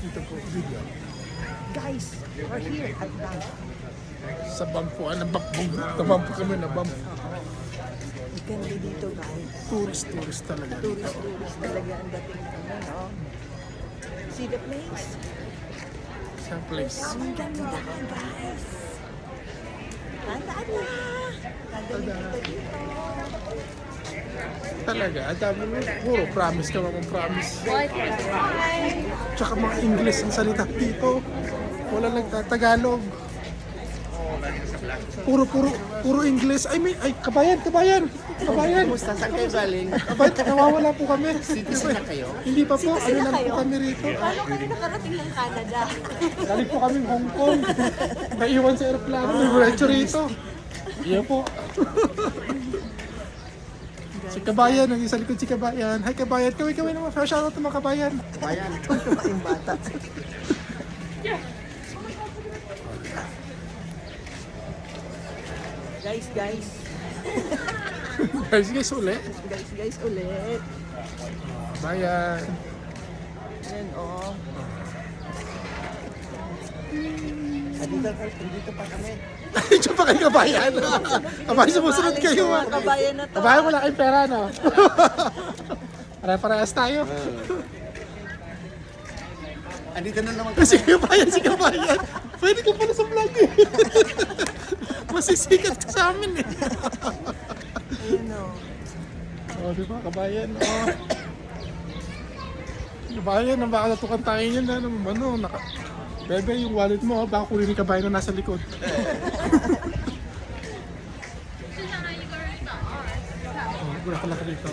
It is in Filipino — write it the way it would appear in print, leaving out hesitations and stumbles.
Dito po, video. Guys, we're here at the Sa bampuan, nabampo kami, nabampo. ganda dito guys. Tourist talaga. Tourist talaga ang dating naman, no? See the place? Sa place. Ang ganda guys. Tandaan na! Tandaan na dito. Talaga, at dami mo, puro promise ka mga promise. Tsaka mga English ang salita dito. Wala lang Tagalog. Puro English. Ay, kabayan. Kumusta? Saan kayo galing? Kabayan, nawawala po kami. Citizen na kayo? Hindi pa po, Citizen ano na lang po kayo? kami rito. Paano kayo nakarating ng Canada? Galing po kami Hong Kong. Naiwan sa aeroplano, diretso rito. Iya po. Si Kabayan, ang isa likod si Kabayan. Hi Kabayan, kaway naman. Shoutout ng mga Kabayan. Bayan. Yung bata. Guys, Guys, ulit. guys, ulit. Kabayan. Ayan, oh. Dito pa kami. Diyan pa kayo Kabayan. Kabayan, sumusunod Maalis kayo. yung mga kabayan na to. Kabayan, wala kayong pera, no? Pare-parehas tayo. Andito na naman Si Kabayan. Pwede ka pala sa vlog eh. Masisikat ka sa amin eh. Ayan, oh. Oh, di ba, Kabayan, oh. Kabayan, baka natukan tayo yun, ano, Bebe, yung wallet mo, baka kunin ni Kabayan na nasa likod. Oh, wala ka dito.